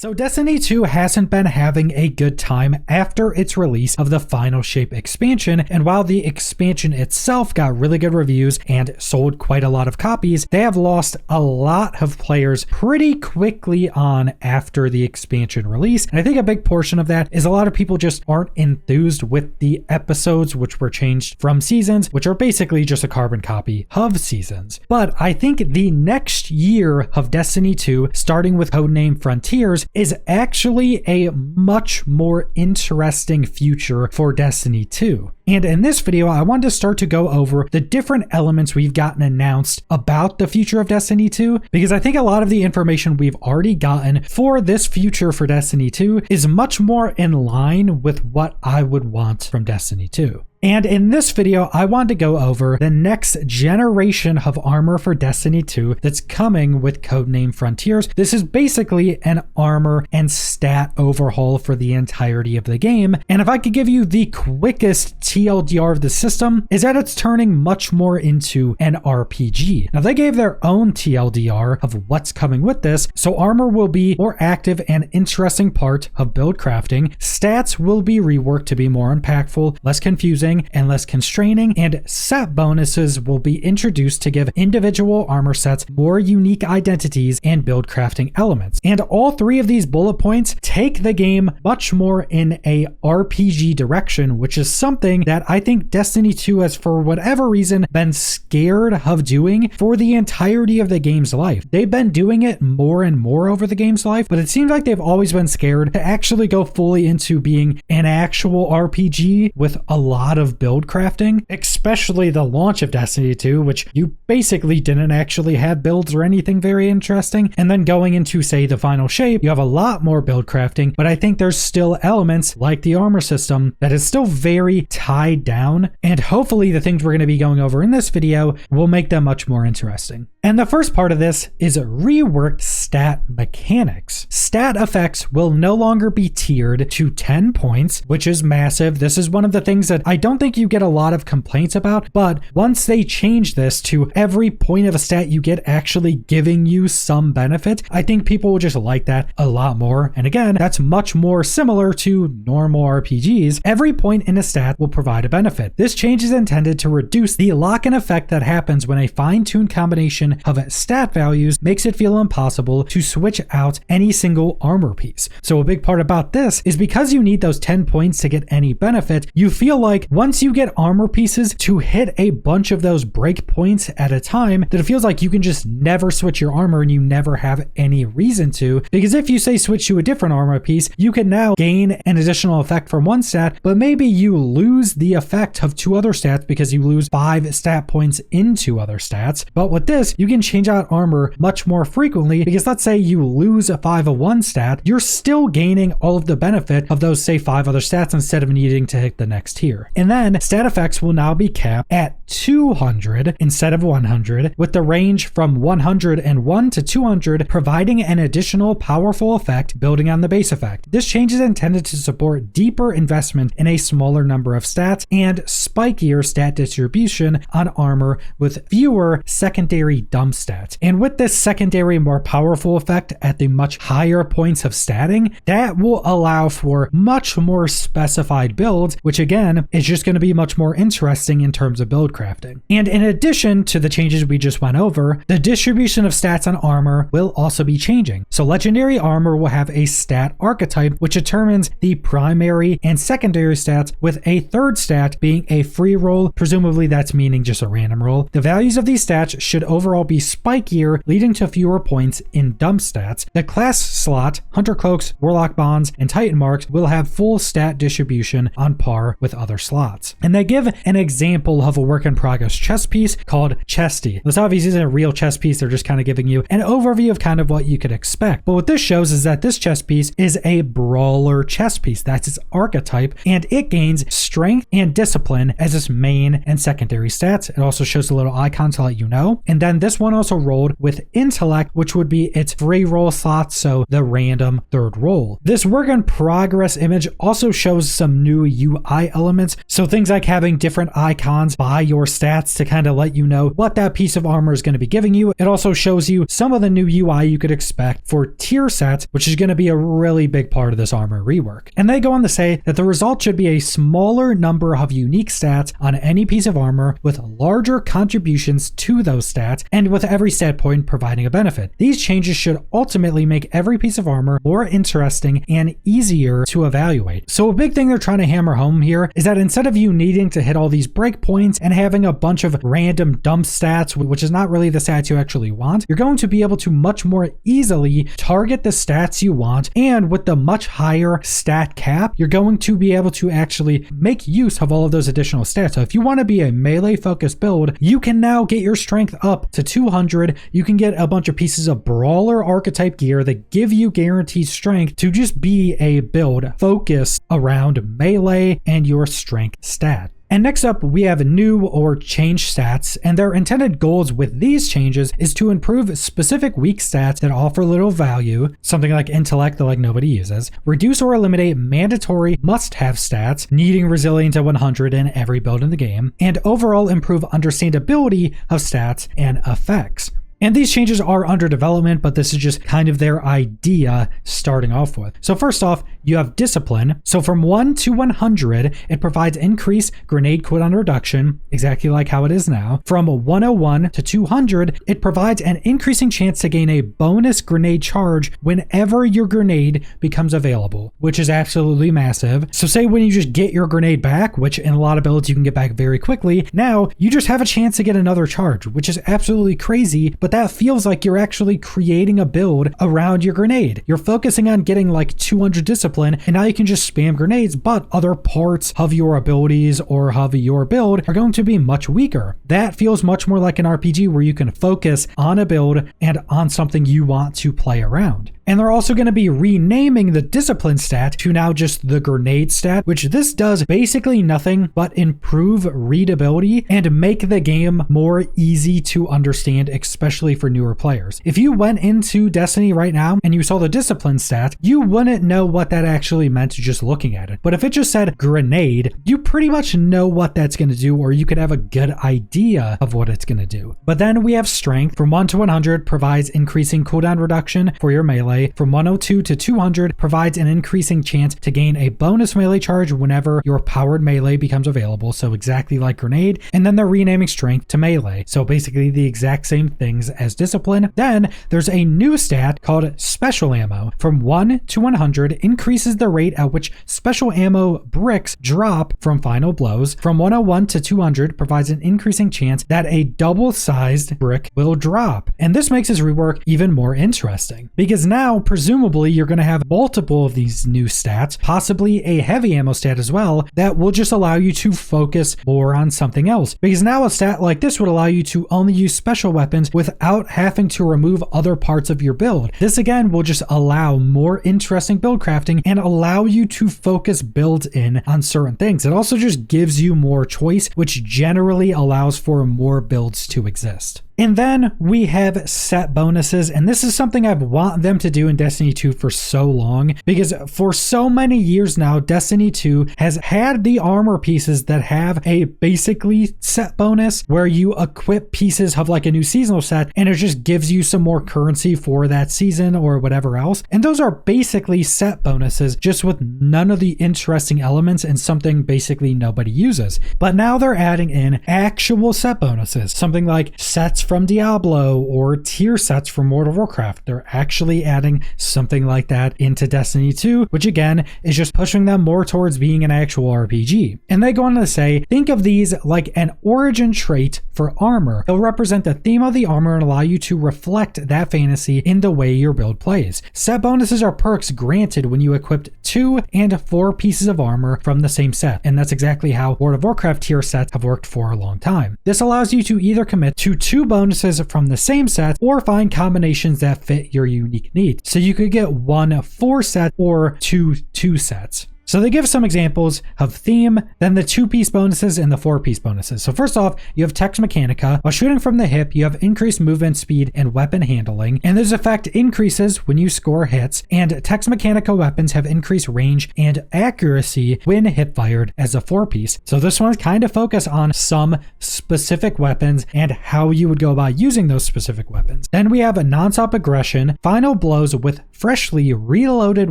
So Destiny 2 hasn't been having a good time after its release of the Final Shape expansion, and while the expansion itself got really good reviews and sold quite a lot of copies, they have lost a lot of players pretty quickly on after the expansion release. And I think a big portion of that is a lot of people just aren't enthused with the episodes, which were changed from seasons, which are basically just a carbon copy of seasons. But I think the next year of Destiny 2, starting with Codename Frontiers, is actually a much more interesting future for Destiny 2. And in this video, I wanted to start to go over the different elements we've gotten announced about the future of Destiny 2, because I think a lot of the information we've already gotten for this future for Destiny 2 is much more in line with what I would want from Destiny 2. And in this video, I want to go over the next generation of armor for Destiny 2 that's coming with Codename Frontiers. This is basically an armor and stat overhaul for the entirety of the game. And if I could give you the quickest TLDR of the system, is that it's turning much more into an RPG. Now, they gave their own TLDR of what's coming with this, so armor will be more active and interesting part of build crafting. Stats will be reworked to be more impactful, less confusing, and less constraining, and set bonuses will be introduced to give individual armor sets more unique identities and build crafting elements. And all three of these bullet points take the game much more in a RPG direction, which is something that I think Destiny 2 has, for whatever reason, been scared of doing for the entirety of the game's life. They've been doing it more and more over the game's life, but it seems like they've always been scared to actually go fully into being an actual RPG with a lot of build crafting, especially the launch of Destiny 2, which you basically didn't actually have builds or anything very interesting. And then going into, say, the Final Shape, you have a lot more build crafting, but I think there's still elements like the armor system that is still very tied down. And hopefully the things we're going to be going over in this video will make them much more interesting. And the first part of this is reworked stat mechanics. Stat effects will no longer be tiered to 10 points, which is massive. This is one of the things that I don't think you get a lot of complaints about, but once they change this to every point of a stat you get actually giving you some benefit, I think people will just like that a lot more. And again, that's much more similar to normal RPGs. Every point in a stat will provide a benefit. This change is intended to reduce the lock-in effect that happens when a fine-tuned combination of stat values makes it feel impossible to switch out any single armor piece. So a big part about this is because you need those 10 points to get any benefit, you feel like once you get armor pieces to hit a bunch of those break points at a time, that it feels like you can just never switch your armor and you never have any reason to. Because if you say switch to a different armor piece, you can now gain an additional effect from one stat, but maybe you lose the effect of two other stats because you lose 5 stat points into other stats. But with this, you can change out armor much more frequently, because let's say you lose a 5 of one stat, you're still gaining all of the benefit of those, say, 5 other stats instead of needing to hit the next tier. And then stat effects will now be capped at 200 instead of 100, with the range from 101 to 200 providing an additional powerful effect building on the base effect. This change is intended to support deeper investment in a smaller number of stats and spikier stat distribution on armor with fewer secondary dump stats. And with this secondary, more powerful effect at the much higher points of statting, that will allow for much more specified builds, which again is just going to be much more interesting in terms of build crafting. And in addition to the changes we just went over, the distribution of stats on armor will also be changing. So legendary armor will have a stat archetype, which determines the primary and secondary stats, with a third stat being a free roll. Presumably that's meaning just a random roll. The values of these stats should overall be spikier, leading to fewer points in dump stats. The class slot, Hunter Cloaks, Warlock Bonds, and Titan Marks will have full stat distribution on par with other slots. And they give an example of a work in progress chess piece called Chesty. This obviously isn't a real chess piece, they're just kind of giving you an overview of kind of what you could expect. But what this shows is that this chess piece is a brawler chess piece. That's its archetype, and it gains strength and discipline as its main and secondary stats. It also shows a little icon to let you know. And then this this one also rolled with intellect, which would be its free roll slot, so the random third roll. This work in progress image also shows some new UI elements, so things like having different icons by your stats to kind of let you know what that piece of armor is going to be giving you. It also shows you some of the new UI you could expect for tier sets, which is going to be a really big part of this armor rework. And they go on to say that the result should be a smaller number of unique stats on any piece of armor with larger contributions to those stats, and with every stat point providing a benefit. These changes should ultimately make every piece of armor more interesting and easier to evaluate. So a big thing they're trying to hammer home here is that instead of you needing to hit all these breakpoints and having a bunch of random dump stats, which is not really the stats you actually want, you're going to be able to much more easily target the stats you want, and with the much higher stat cap, you're going to be able to actually make use of all of those additional stats. So if you want to be a melee focused build, you can now get your strength up to 200. You can get a bunch of pieces of brawler archetype gear that give you guaranteed strength to just be a build focused around melee and your strength stat. And next up, we have new or changed stats, and their intended goals with these changes is to improve specific weak stats that offer little value, something like intellect that like nobody uses, reduce or eliminate mandatory must-have stats, needing resilience at 100 in every build in the game, and overall improve understandability of stats and effects. And these changes are under development, but this is just kind of their idea starting off with. So first off, you have discipline. So from 1 to 100, it provides increased grenade cooldown reduction, exactly like how it is now. From 101 to 200, it provides an increasing chance to gain a bonus grenade charge whenever your grenade becomes available, which is absolutely massive. So say when you just get your grenade back, which in a lot of builds you can get back very quickly, now you just have a chance to get another charge, which is absolutely crazy, but that feels like you're actually creating a build around your grenade. You're focusing on getting like 200 discipline, and now you can just spam grenades, but other parts of your abilities or of your build are going to be much weaker. That feels much more like an RPG where you can focus on a build and on something you want to play around. And they're also going to be renaming the discipline stat to now just the grenade stat, which this does basically nothing but improve readability and make the game more easy to understand, especially for newer players. If you went into Destiny right now and you saw the discipline stat, you wouldn't know what that actually meant just looking at it. But if it just said grenade, you pretty much know what that's going to do, or you could have a good idea of what it's going to do. But then we have strength. From 1 to 100 provides increasing cooldown reduction for your melee. From 102 to 200 provides an increasing chance to gain a bonus melee charge whenever your powered melee becomes available, so exactly like grenade. And then they're renaming strength to melee, so basically the exact same things as discipline. Then there's a new stat called special ammo. From 1 to 100 increases the rate at which special ammo bricks drop from final blows. From 101 to 200 provides an increasing chance that a double-sized brick will drop. And this makes this rework even more interesting, because now presumably you're going to have multiple of these new stats, possibly a heavy ammo stat as well, that will just allow you to focus more on something else. Because now a stat like this would allow you to only use special weapons without having to remove other parts of your build. This again will just allow more interesting build crafting and allow you to focus builds in on certain things. It also just gives you more choice, which generally allows for more builds to exist. And then we have set bonuses, and this is something I've wanted them to do in Destiny 2 for so long, because for so many years now, Destiny 2 has had the armor pieces that have a basically set bonus where you equip pieces of like a new seasonal set, and it just gives you some more currency for that season or whatever else. And those are basically set bonuses, just with none of the interesting elements and something basically nobody uses. But now they're adding in actual set bonuses, something like sets from Diablo or tier sets from World of Warcraft. They're actually adding something like that into Destiny 2, which again is just pushing them more towards being an actual RPG. And they go on to say, think of these like an origin trait for armor. They'll represent the theme of the armor and allow you to reflect that fantasy in the way your build plays. Set bonuses are perks granted when you equipped 2 and 4 pieces of armor from the same set. And that's exactly how World of Warcraft tier sets have worked for a long time. This allows you to either commit to 2 bonuses from the same set or find combinations that fit your unique needs. So you could get 1 4 set or 2 2 sets. So they give some examples of theme, then the 2-piece bonuses and the 4-piece bonuses. So first off, you have Tex Mechanica. While shooting from the hip, you have increased movement speed and weapon handling, and this effect increases when you score hits, and Tex Mechanica weapons have increased range and accuracy when hip fired as a 4-piece. So this one's kind of focused on some specific weapons and how you would go about using those specific weapons. Then we have a non-stop aggression. Final blows with freshly reloaded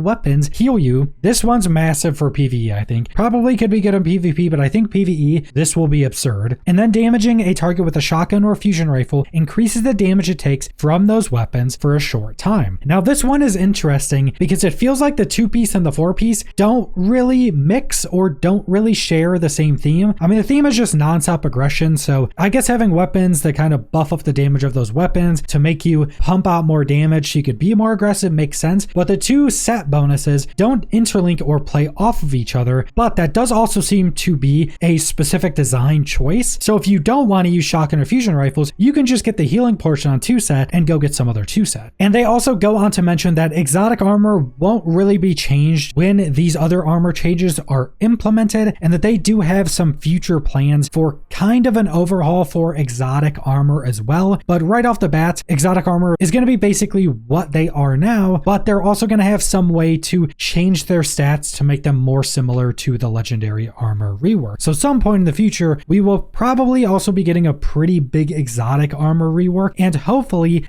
weapons heal you. This one's massive for PvE, I think. Probably could be good in PvP, but I think PvE, this will be absurd. And then damaging a target with a shotgun or fusion rifle increases the damage it takes from those weapons for a short time. Now this one is interesting because it feels like the 2-piece and the 4-piece don't really mix or don't really share the same theme. I mean, the theme is just non-stop aggression, so I guess having weapons that kind of buff up the damage of those weapons to make you pump out more damage so you could be more aggressive makes sense. But the 2 set bonuses don't interlink or play off of each other, but that does also seem to be a specific design choice. So if you don't want to use shotgun or fusion rifles, you can just get the healing portion on 2 set and go get some other 2 set. And they also go on to mention that exotic armor won't really be changed when these other armor changes are implemented, and that they do have some future plans for kind of an overhaul for exotic armor as well. But right off the bat, exotic armor is going to be basically what they are now, but they're also going to have some way to change their stats to make them more similar to the legendary armor rework. So some point in the future, we will probably also be getting a pretty big exotic armor rework, and hopefully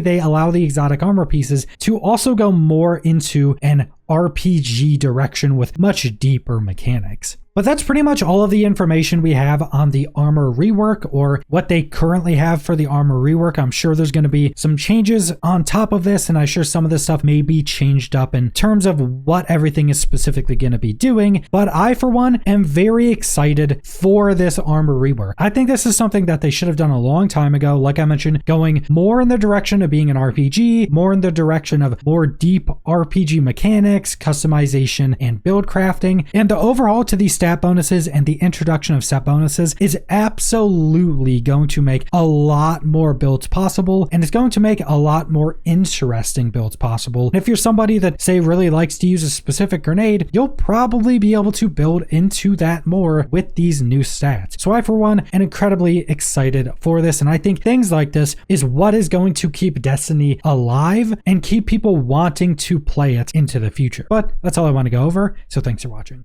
they allow the exotic armor pieces to also go more into an RPG direction with much deeper mechanics. But that's pretty much all of the information we have on the armor rework, or what they currently have for the armor rework. I'm sure there's going to be some changes on top of this, and I'm sure some of this stuff may be changed up in terms of what everything is specifically going to be doing. But I, for one, am very excited for this armor rework. I think this is something that they should have done a long time ago. Like I mentioned, going more in the direction of being an RPG, more in the direction of more deep RPG mechanics, customization, and build crafting. And the overhaul to these stat bonuses and the introduction of stat bonuses is absolutely going to make a lot more builds possible, and it's going to make a lot more interesting builds possible. And if you're somebody that, say, really likes to use a specific grenade, you'll probably be able to build into that more with these new stats. So I, for one, am incredibly excited for this, and I think things like this is what is going to keep Destiny alive and keep people wanting to play it into the future. But that's all I want to go over, so thanks for watching.